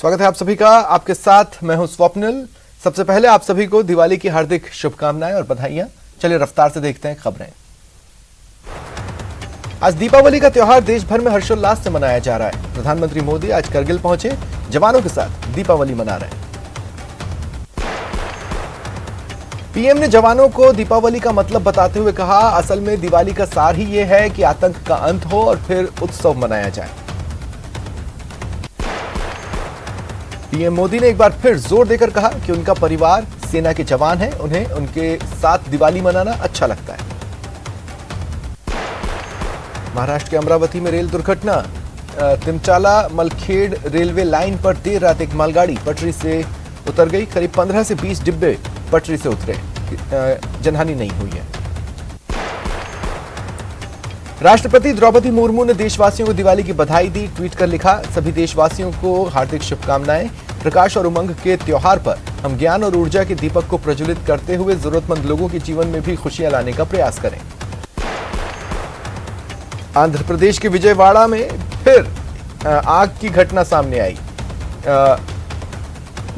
स्वागत है आप सभी का। आपके साथ मैं हूं स्वप्निल। सबसे पहले आप सभी को दिवाली की हार्दिक शुभकामनाएं और बधाइयां। चलिए रफ्तार से देखते हैं खबरें। आज दीपावली का त्योहार देश भर में हर्षोल्लास से मनाया जा रहा है। प्रधानमंत्री मोदी आज करगिल पहुंचे, जवानों के साथ दीपावली मना रहे हैं। पीएम ने जवानों को दीपावली का मतलब बताते हुए कहा, असल में दिवाली का सार ही यह है कि आतंक का अंत हो और फिर उत्सव मनाया जाए। पीएम मोदी ने एक बार फिर जोर देकर कहा कि उनका परिवार सेना के जवान हैं, उन्हें उनके साथ दिवाली मनाना अच्छा लगता है। महाराष्ट्र के अमरावती में रेल दुर्घटना। तिमचाला मलखेड़ रेलवे लाइन पर देर रात एक मालगाड़ी पटरी से उतर गई। करीब 15 से 20 डिब्बे पटरी से उतरे। जनहानि नहीं हुई है। राष्ट्रपति द्रौपदी मुर्मू ने देशवासियों को दिवाली की बधाई दी। ट्वीट कर लिखा, सभी देशवासियों को हार्दिक शुभकामनाएं। प्रकाश और उमंग के त्योहार पर हम ज्ञान और ऊर्जा के दीपक को प्रज्वलित करते हुए जरूरतमंद लोगों के जीवन में भी खुशियां लाने का प्रयास करें। आंध्र प्रदेश के विजयवाड़ा में फिर आग की घटना सामने आई।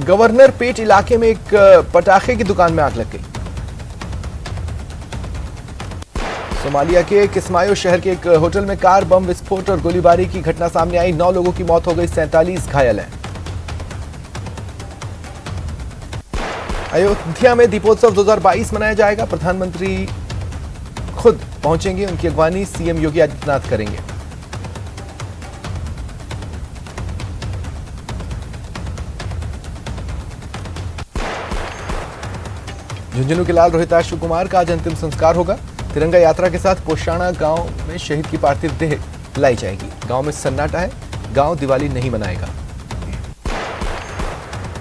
गवर्नर पेट इलाके में एक पटाखे की दुकान में आग लग गई। सोमालिया के किस्मायो शहर के एक होटल में कार बम विस्फोट और गोलीबारी की घटना सामने आई। 9 लोगों की मौत हो गई, 47 घायल हैं। अयोध्या में दीपोत्सव 2022 मनाया जाएगा। प्रधानमंत्री खुद पहुंचेंगे, उनकी अगवानी सीएम योगी आदित्यनाथ करेंगे। झुंझुनू के लाल रोहिताशु कुमार का आज अंतिम संस्कार होगा। तिरंगा यात्रा के साथ पोशाणा गांव में शहीद की पार्थिव देह लाई जाएगी। गांव में सन्नाटा है, गांव दिवाली नहीं मनाएगा।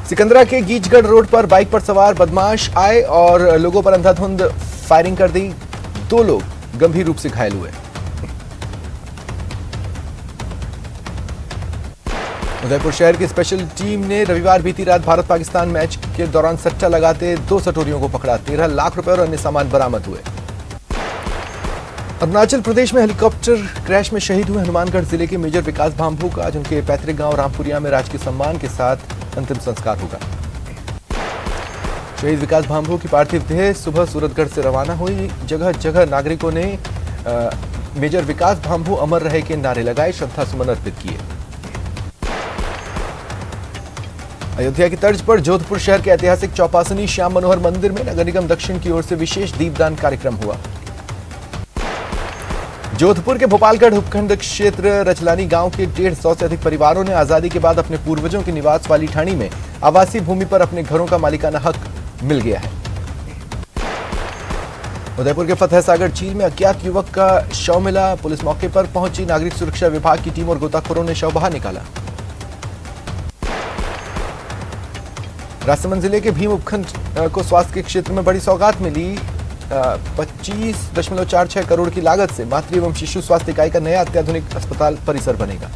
सिकंदरा के गीचगढ़ रोड पर बाइक पर सवार बदमाश आए और लोगों पर अंधाधुंध फायरिंग कर दी। 2 लोग गंभीर रूप से घायल हुए। उदयपुर शहर की स्पेशल टीम ने रविवार बीती रात भारत पाकिस्तान मैच के दौरान सट्टा लगाते 2 सटोरियों को पकड़ा। 13 लाख रुपए और अन्य सामान बरामद हुए। अरुणाचल प्रदेश में हेलीकॉप्टर क्रैश में शहीद हुए हनुमानगढ़ जिले के मेजर विकास भांभू का आज उनके पैतृक गांव रामपुरिया में राजकीय सम्मान के साथ अंतिम संस्कार होगा। शहीद विकास भांभू की पार्थिव देह सुबह सूरतगढ़ से रवाना हुई। जगह जगह नागरिकों ने मेजर विकास भांभू अमर रहे के नारे लगाए, श्रद्धा सुमन अर्पित किए। अयोध्या की तर्ज पर जोधपुर शहर के ऐतिहासिक चौपासनी श्याम मनोहर मंदिर में नगर निगम दक्षिण की ओर से विशेष दीपदान कार्यक्रम हुआ। जोधपुर के भोपालगढ़ उपखंड क्षेत्र रचलानी गांव के 150 से अधिक परिवारों ने आजादी के बाद अपने पूर्वजों की निवास वाली ठाणी में आवासीय भूमि पर अपने घरों का मालिकाना हक मिल गया है। उदयपुर के फतेह सागर झील में अज्ञात युवक का शव मिला। पुलिस मौके पर पहुंची। नागरिक सुरक्षा विभाग की टीम और गोताखोरों ने शव बाहर निकाला। राजसमंद जिले के भीम उपखंड को स्वास्थ्य के क्षेत्र में बड़ी सौगात मिली। 25.46 करोड़ की लागत से मातृ एवं शिशु स्वास्थ्य इकाई का नया अत्याधुनिक अस्पताल परिसर बनेगा।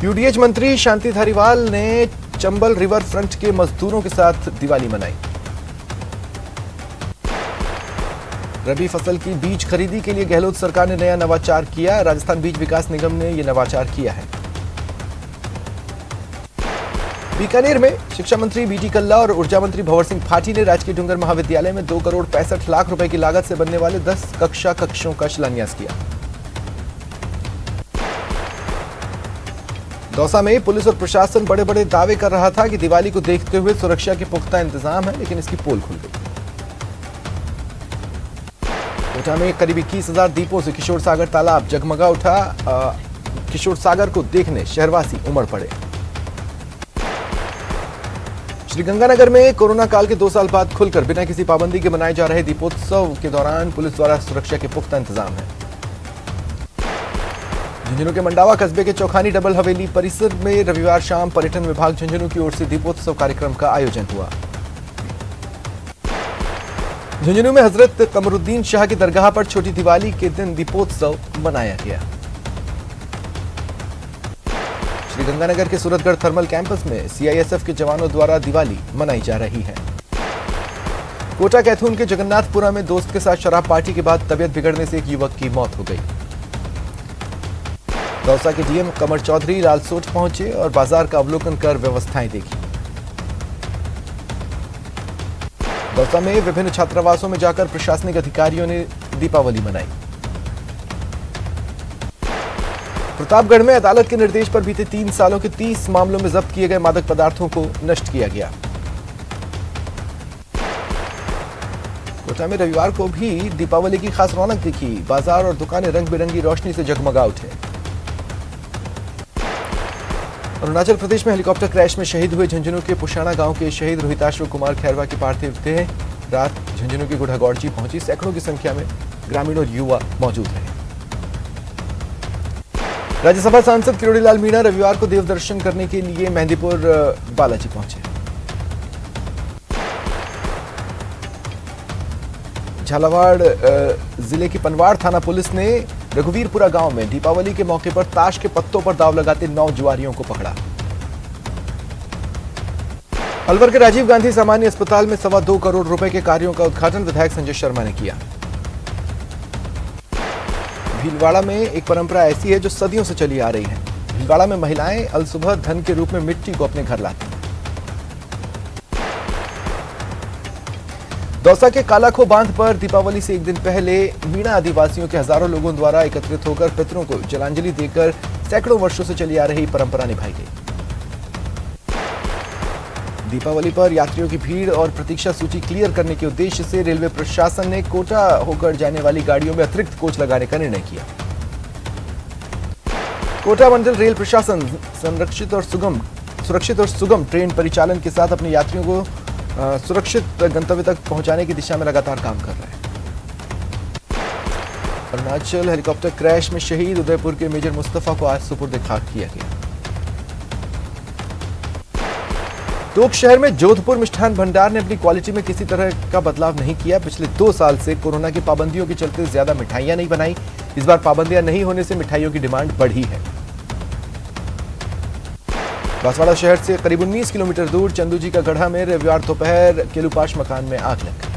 यूडीएच मंत्री शांति धारीवाल ने चंबल रिवर फ्रंट के मजदूरों के साथ दिवाली मनाई। रबी फसल की बीज खरीदी के लिए गहलोत सरकार ने नया नवाचार किया। राजस्थान बीज विकास निगम ने यह नवाचार किया है। बीकानेर में शिक्षा मंत्री बीटी कल्ला और ऊर्जा मंत्री भंवर सिंह भाटी ने राजकीय डूंगर महाविद्यालय में 2 करोड़ 65 लाख रुपए की लागत से बनने वाले 10 कक्षों का शिलान्यास किया। दौसा में पुलिस और प्रशासन बड़े बड़े दावे कर रहा था कि दिवाली को देखते हुए सुरक्षा के पुख्ता इंतजाम है, लेकिन इसकी पोल खुल गई। कोटा में करीब 21,000 दीपों से किशोर सागर तालाब जगमगा उठा। किशोर सागर को देखने शहरवासी उमड़ पड़े। श्रीगंगानगर में कोरोना काल के 2 साल बाद खुलकर बिना किसी पाबंदी के मनाए जा रहे दीपोत्सव के दौरान पुलिस द्वारा सुरक्षा के पुख्ता इंतजाम है। झुंझुनू के मंडावा कस्बे के चौखानी डबल हवेली परिसर में रविवार शाम पर्यटन विभाग झुंझुनू की ओर से दीपोत्सव कार्यक्रम का आयोजन हुआ। झुंझुनू में हजरत कमरुद्दीन शाह की दरगाह पर छोटी दिवाली के दिन दीपोत्सव मनाया गया। श्रीगंगानगर के सूरतगढ़ थर्मल कैंपस में सीआईएसएफ के जवानों द्वारा दिवाली मनाई जा रही है। कोटा कैथून के जगन्नाथपुरा में दोस्त के साथ शराब पार्टी के बाद तबियत बिगड़ने से एक युवक की मौत हो गई। दौसा के डीएम कमर चौधरी लालसोट पहुंचे और बाजार का अवलोकन कर व्यवस्थाएं देखी। दौसा में विभिन्न छात्रावासों में जाकर प्रशासनिक अधिकारियों ने दीपावली मनाई। प्रतापगढ़ में अदालत के निर्देश पर बीते 3 सालों के 30 मामलों में जब्त किए गए मादक पदार्थों को नष्ट किया गया। कोटा में रविवार को भी दीपावली की खास रौनक दिखी। बाजार और दुकानें रंग बिरंगी रोशनी से जगमगा उठे। अरुणाचल प्रदेश में हेलीकॉप्टर क्रैश में शहीद हुए झुंझुनू के पुशाना गांव के शहीद रोहिताश्व कुमार खैरवा की पार्थिव देह रात झुंझुनू की गुढ़ागौड़जी पहुंची। सैकड़ों की संख्या में ग्रामीण और युवा मौजूद रहे। राज्यसभा सांसद किरोड़ीलाल मीणा रविवार को देव दर्शन करने के लिए मेहंदीपुर बालाजी पहुंचे। झालावाड़ जिले की पनवाड़ थाना पुलिस ने रघुवीरपुरा गांव में दीपावली के मौके पर ताश के पत्तों पर दांव लगाते 9 जुआरियों को पकड़ा। अलवर के राजीव गांधी सामान्य अस्पताल में 2.25 करोड़ रुपए के कार्यों का उद्घाटन विधायक संजय शर्मा ने किया। भीलवाड़ा में एक परंपरा ऐसी है जो सदियों से चली आ रही है। भीलवाड़ा में महिलाएं अलसुबह धन के रूप में मिट्टी को अपने घर लाती हैं। दौसा के कालाखो बांध पर दीपावली से एक दिन पहले मीणा आदिवासियों के हजारों लोगों द्वारा एकत्रित होकर पितरों को जलांजलि देकर सैकड़ों वर्षों से चली आ रही परंपरा निभाई गई। दीपावली पर यात्रियों की भीड़ और प्रतीक्षा सूची क्लियर करने के उद्देश्य से रेलवे प्रशासन ने कोटा होकर जाने वाली गाड़ियों में अतिरिक्त कोच लगाने का निर्णय किया। कोटा मंडल रेल प्रशासन सुरक्षित और सुगम ट्रेन परिचालन के साथ अपने यात्रियों को सुरक्षित गंतव्य तक पहुंचाने की दिशा में लगातार काम कर रहे हैं। अरुणाचल हेलीकॉप्टर क्रैश में शहीद उदयपुर के मेजर मुस्तफा को आज सुपुर्द खाक किया गया। टोंक शहर में जोधपुर मिष्ठान भंडार ने अपनी क्वालिटी में किसी तरह का बदलाव नहीं किया। पिछले 2 साल से कोरोना की पाबंदियों के चलते ज्यादा मिठाइयां नहीं बनाई। इस बार पाबंदियां नहीं होने से मिठाइयों की डिमांड बढ़ी है। बांसवाड़ा शहर से करीब 19 किलोमीटर दूर चंदूजी का गढ़ा में रविवार दोपहर केलूपाश मकान में आग लग गई।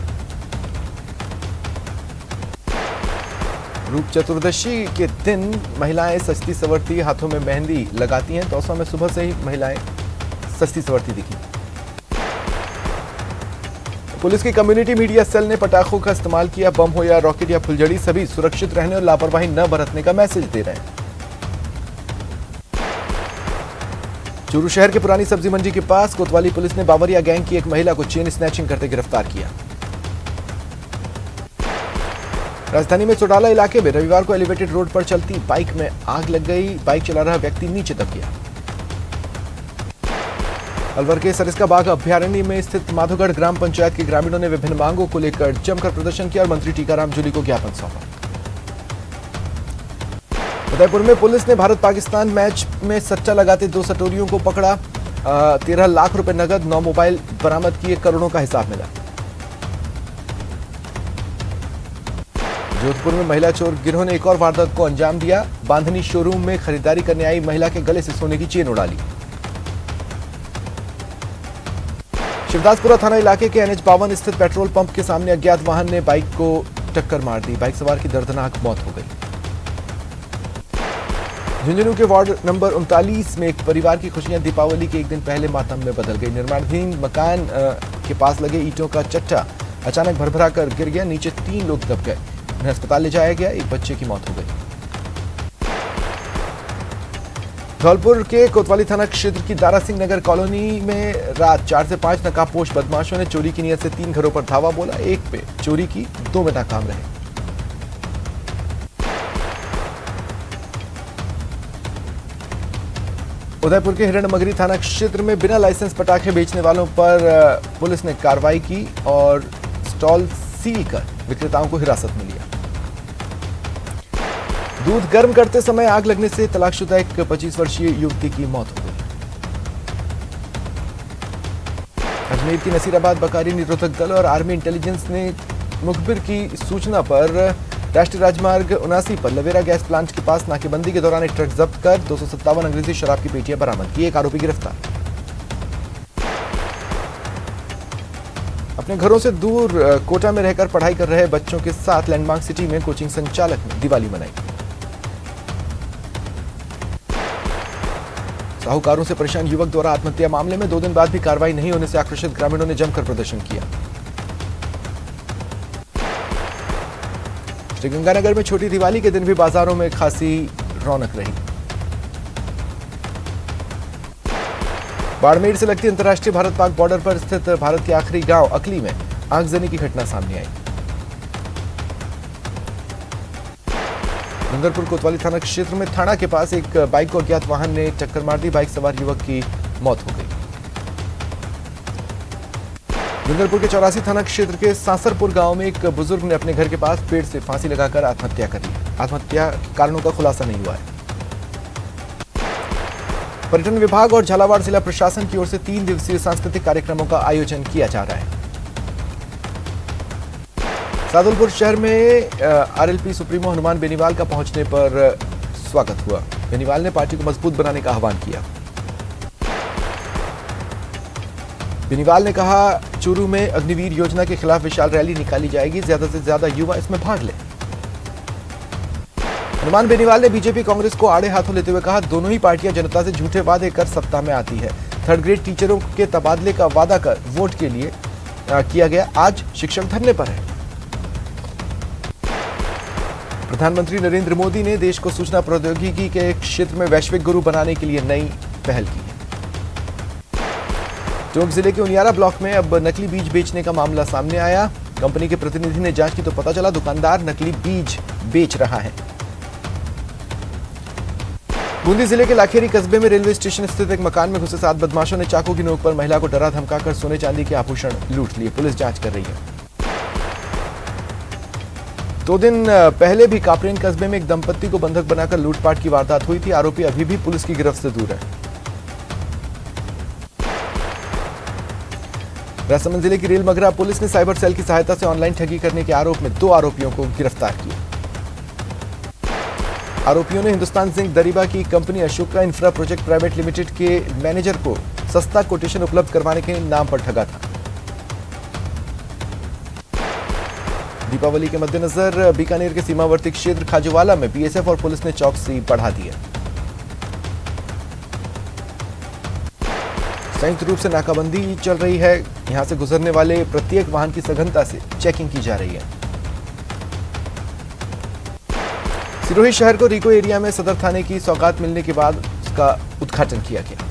रूप चतुर्दशी के दिन महिलाएं सजती संवरती हाथों में मेहंदी लगाती हैं। दौसा में सुबह से ही महिलाएं सजती संवरती दिखी। पुलिस की कम्युनिटी मीडिया सेल ने पटाखों का इस्तेमाल किया। बम हो या रॉकेट या फुलझड़ी, सभी सुरक्षित रहने और लापरवाही न बरतने का मैसेज दे रहे हैं। चूरू शहर के पुरानी सब्जी मंडी के पास कोतवाली पुलिस ने बावरिया गैंग की एक महिला को चेन स्नैचिंग करते गिरफ्तार किया। राजधानी में चौडाला इलाके में रविवार को एलिवेटेड रोड पर चलती बाइक में आग लग गई। बाइक चला रहा व्यक्ति नीचे दब गया। अलवर के सरिस्का बाग अभ्यारण्य में स्थित माधोगढ़ ग्राम पंचायत के ग्रामीणों ने विभिन्न मांगों को लेकर जमकर प्रदर्शन किया और मंत्री टीकाराम जूली को ज्ञापन सौंपा। उदयपुर में पुलिस ने भारत पाकिस्तान मैच में सट्टा लगाते 2 सटोरियों को पकड़ा। 13 लाख रुपए नगद, 9 मोबाइल बरामद किए, करोड़ों का हिसाब मिला। जोधपुर में महिला चोर गिरोह ने एक और वारदात को अंजाम दिया। बांधनी शोरूम में खरीदारी करने आई महिला के गले से सोने की चेन उड़ा ली। शिवदासपुरा थाना इलाके के NH-52 स्थित पेट्रोल पंप के सामने अज्ञात वाहन ने बाइक को टक्कर मार दी। बाइक सवार की दर्दनाक मौत हो गई। झुंझुनू के वार्ड नंबर 39 में एक परिवार की खुशियां दीपावली के एक दिन पहले मातम में बदल गई। निर्माणाधीन मकान के पास लगे ईंटों का चट्टा अचानक भरभरा कर गिर गया। नीचे 3 लोग दब गए। उन्हें अस्पताल ले जाया गया। एक बच्चे की मौत हो गई। धौलपुर के कोतवाली थाना क्षेत्र की दारा सिंह नगर कॉलोनी में रात 4 से 5 नकाबपोश बदमाशों ने चोरी की नीयत से 3 घरों पर धावा बोला। एक पे चोरी की, 2 में नाकाम रहे। उदयपुर के हिरणमगरी थाना क्षेत्र में बिना लाइसेंस पटाखे बेचने वालों पर पुलिस ने कार्रवाई की और स्टॉल सील कर विक्रेताओं को हिरासत में लिया। दूध गर्म करते समय आग लगने से तलाकशुदा एक 25 वर्षीय युवती की मौत हो गई। अजमेर की नसीराबाद बकारी निरोधक दल और आर्मी इंटेलिजेंस ने मुखबिर की सूचना पर राष्ट्रीय राजमार्ग 79 पर लवेरा गैस प्लांट के पास नाकेबंदी के दौरान एक ट्रक जब्त कर 257 अंग्रेजी शराब की पेटियां बरामद की। एक आरोपी गिरफ्तार। अपने घरों से दूर कोटा में रहकर पढ़ाई कर रहे बच्चों के साथ लैंडमार्क सिटी में कोचिंग संचालक ने दिवाली मनाई। साहूकारों से परेशान युवक द्वारा आत्महत्या मामले में 2 दिन बाद भी कार्रवाई नहीं होने से आक्रोशित ग्रामीणों ने जमकर प्रदर्शन किया। श्रीगंगानगर में छोटी दिवाली के दिन भी बाजारों में खासी रौनक रही। बाड़मेर से लगती अंतर्राष्ट्रीय भारत पाक बॉर्डर पर स्थित भारत के आखिरी गांव अकली में आगजनी की घटना सामने आई। डूंगरपुर कोतवाली थाना क्षेत्र में थाना के पास एक बाइक को अज्ञात वाहन ने टक्कर मार दी। बाइक सवार युवक की मौत हो गई। डूंगरपुर के 84 थाना क्षेत्र के सांसरपुर गांव में एक बुजुर्ग ने अपने घर के पास पेड़ से फांसी लगाकर आत्महत्या कर ली। आत्महत्या कारणों का खुलासा नहीं हुआ है। पर्यटन विभाग और झालावाड़ जिला प्रशासन की ओर से 3 दिवसीय सांस्कृतिक कार्यक्रमों का आयोजन किया जा रहा है। सादुलपुर शहर में आरएलपी सुप्रीमो हनुमान बेनीवाल का पहुंचने पर स्वागत हुआ। बेनीवाल ने पार्टी को मजबूत बनाने का आह्वान किया। बेनीवाल ने कहा, चूरू में अग्निवीर योजना के खिलाफ विशाल रैली निकाली जाएगी, ज्यादा से ज्यादा युवा इसमें भाग लें। हनुमान बेनीवाल ने बीजेपी कांग्रेस को आड़े हाथों लेते हुए कहा, दोनों ही पार्टियां जनता से झूठे वादे कर सत्ता में आती है। 3rd ग्रेड टीचरों के तबादले का वादा कर वोट के लिए किया गया, आज शिक्षक धरने पर है। प्रधानमंत्री नरेंद्र मोदी ने देश को सूचना प्रौद्योगिकी के क्षेत्र में वैश्विक गुरु बनाने के लिए नई पहल की है। टोंक जिले के उनियारा ब्लॉक में अब नकली बीज बेचने का मामला सामने आया। कंपनी के प्रतिनिधि ने जांच की तो पता चला दुकानदार नकली बीज बेच रहा है। बूंदी जिले के लाखेरी कस्बे में रेलवे स्टेशन स्थित एक मकान में घुसे 7 बदमाशों ने चाकू की नोक पर महिला को डरा धमकाकर सोने चांदी के आभूषण लूट लिए। पुलिस जांच कर रही है। 2 दिन पहले भी कापरेन कस्बे में एक दंपत्ति को बंधक बनाकर लूटपाट की वारदात हुई थी। आरोपी अभी भी पुलिस की गिरफ्त से दूर है। राजसमंद जिले की रेल मगरा पुलिस ने साइबर सेल की सहायता से ऑनलाइन ठगी करने के आरोप में 2 आरोपियों को गिरफ्तार किया। आरोपियों ने हिंदुस्तान जिंक दरीबा की company Ashoka infra project private limited के मैनेजर को सस्ता कोटेशन उपलब्ध करवाने के नाम पर ठगा था। दीपावली के मद्देनजर बीकानेर के सीमावर्ती क्षेत्र खाजूवाला में बीएसएफ और पुलिस ने चौकसी बढ़ा दी है। संयुक्त रूप से नाकाबंदी चल रही है। यहां से गुजरने वाले प्रत्येक वाहन की सघनता से चेकिंग की जा रही है। सिरोही शहर को रिको एरिया में सदर थाने की सौगात मिलने के बाद उसका उद्घाटन किया गया।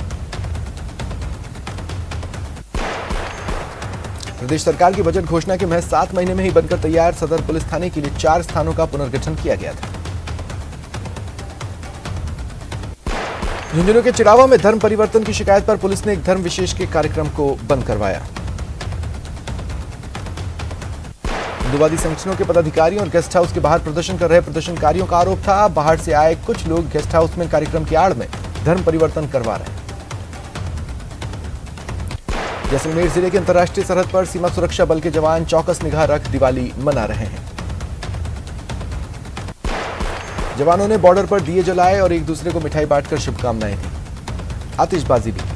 प्रदेश सरकार की बजट घोषणा के महज 7 महीने में ही बनकर तैयार सदर पुलिस थाने के लिए 4 स्थानों का पुनर्गठन किया गया था। झुंझुनू के चिड़ावा में धर्म परिवर्तन की शिकायत पर पुलिस ने एक धर्म विशेष के कार्यक्रम को बंद करवाया। हिंदुवादी संगठनों के पदाधिकारियों और गेस्ट हाउस के बाहर प्रदर्शन कर रहे प्रदर्शनकारियों का आरोप था, बाहर से आए कुछ लोग गेस्ट हाउस में कार्यक्रम की आड़ में धर्म परिवर्तन करवा रहे हैं। जैसलमेर जिले के अंतर्राष्ट्रीय सरहद पर सीमा सुरक्षा बल के जवान चौकस निगाह रख दिवाली मना रहे हैं। जवानों ने बॉर्डर पर दिए जलाए और एक दूसरे को मिठाई बांटकर शुभकामनाएं दी। आतिशबाजी भी की।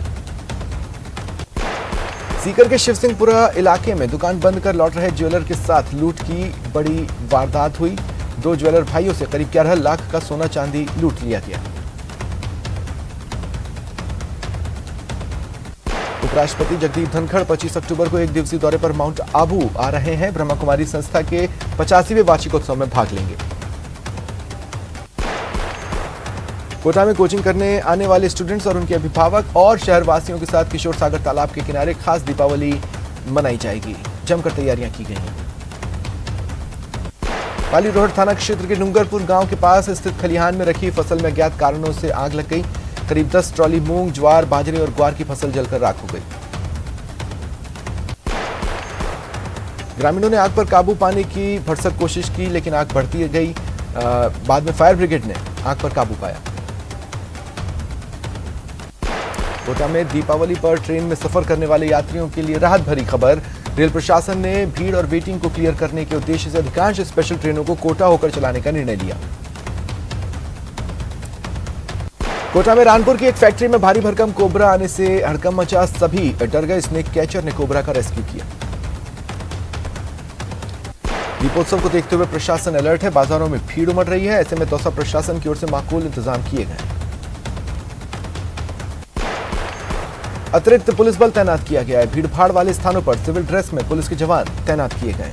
सीकर के शिवसिंहपुरा इलाके में दुकान बंद कर लौट रहे ज्वेलर के साथ लूट की बड़ी वारदात हुई। 2 ज्वेलर भाइयों से करीब 11 लाख का सोना चांदी लूट लिया गया। उपराष्ट्रपति जगदीप धनखड़ 25 अक्टूबर को 1 दिवसीय दौरे पर माउंट आबू आ रहे हैं। ब्रह्मा कुमारी संस्था के 85वें वार्षिकोत्सव में भाग लेंगे। कोटा में कोचिंग करने आने वाले स्टूडेंट्स और उनके अभिभावक और शहरवासियों के साथ किशोर सागर तालाब के किनारे खास दीपावली मनाई जाएगी। जमकर तैयारियां की गई हैं। पाली रोहट थाना क्षेत्र के डूंगरपुर गांव के पास स्थित खलिहान में रखी फसल में अज्ञात कारणों से आग लग गई। करीब 10 ट्रॉली मूंग, ज्वार, बाजरे और ग्वार की फसल जलकर राख हो गई। ग्रामीणों ने आग पर काबू पाने की भरसक कोशिश की, लेकिन आग बढ़ती गई। बाद में फायर ब्रिगेड ने आग पर काबू पाया। कोटा में दीपावली पर ट्रेन में सफर करने वाले यात्रियों के लिए राहत भरी खबर। रेल प्रशासन ने भीड़ और वेटिंग को क्लियर करने के उद्देश्य से अधिकांश स्पेशल ट्रेनों को कोटा होकर चलाने का निर्णय लिया। कोटा में रानपुर की एक फैक्ट्री में भारी भरकम कोबरा आने से हड़कंप मचा। सभी डर गए। स्नेक कैचर ने कोबरा का रेस्क्यू किया। दीपोत्सव को देखते हुए प्रशासन अलर्ट है। बाजारों में भीड़ उमड़ रही है। ऐसे में दौसा प्रशासन की ओर से माकूल इंतजाम किए गए। अतिरिक्त पुलिस बल तैनात किया गया है। भीड़भाड़ वाले स्थानों पर सिविल ड्रेस में पुलिस के जवान तैनात किए गए।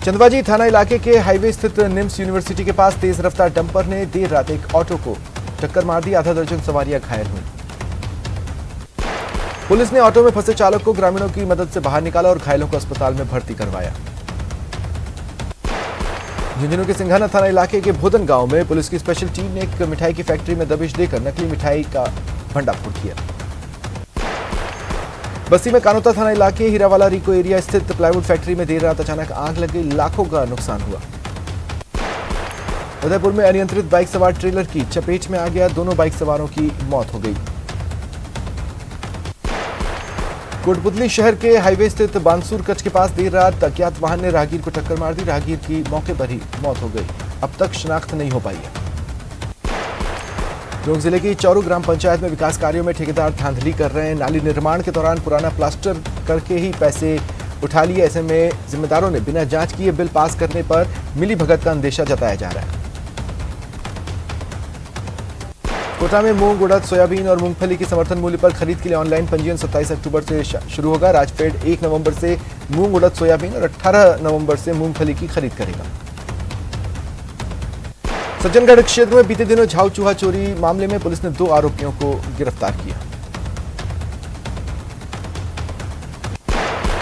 चंदवाजी थाना इलाके के हाईवे स्थित निम्स यूनिवर्सिटी के पास तेज रफ्तार डंपर ने देर रात एक ऑटो को टक्कर मार दी। आधा दर्जन सवारियां घायल हुई। पुलिस ने ऑटो में फंसे चालक को ग्रामीणों की मदद से बाहर निकाला और घायलों को अस्पताल में भर्ती करवाया। झुंझुनू के सिंघाना थाना इलाके के भोदन गांव में पुलिस की स्पेशल टीम ने एक मिठाई की फैक्ट्री में दबिश देकर नकली मिठाई का भंडाफोड़ किया। बस्ती में कानोता थाना इलाके हीरावाला रिको एरिया स्थित प्लाईवुड फैक्ट्री में देर रात अचानक आग लग गई। लाखों का नुकसान हुआ। उदयपुर में अनियंत्रित बाइक सवार ट्रेलर की चपेट में आ गया। दोनों बाइक सवारों की मौत हो गई। कोटपुतली शहर के हाईवे स्थित बानसूर कच्छ के पास देर रात अज्ञात वाहन ने राहगीर को टक्कर मार दी। राहगीर की मौके पर ही मौत हो गई। अब तक शिनाख्त नहीं हो पाई है। दुर्ग जिले की चौरू ग्राम पंचायत में विकास कार्यों में ठेकेदार धांधली कर रहे हैं। नाली निर्माण के दौरान पुराना प्लास्टर करके ही पैसे उठा लिए। ऐसे में जिम्मेदारों ने बिना जांच किए बिल पास करने पर मिलीभगत का अंदेशा जताया जा रहा है। कोटा में मूंग, उड़द, सोयाबीन और मूंगफली की समर्थन मूल्य पर खरीद के लिए ऑनलाइन पंजीयन 27 अक्टूबर से शुरू होगा। राजफेड 1 नवंबर से मूंग, उड़द, सोयाबीन और 18 नवंबर से मूंगफली की खरीद करेगा। सज्जनगढ़ क्षेत्र में बीते दिनों झाऊ चूहा चोरी मामले में पुलिस ने 2 आरोपियों को गिरफ्तार किया।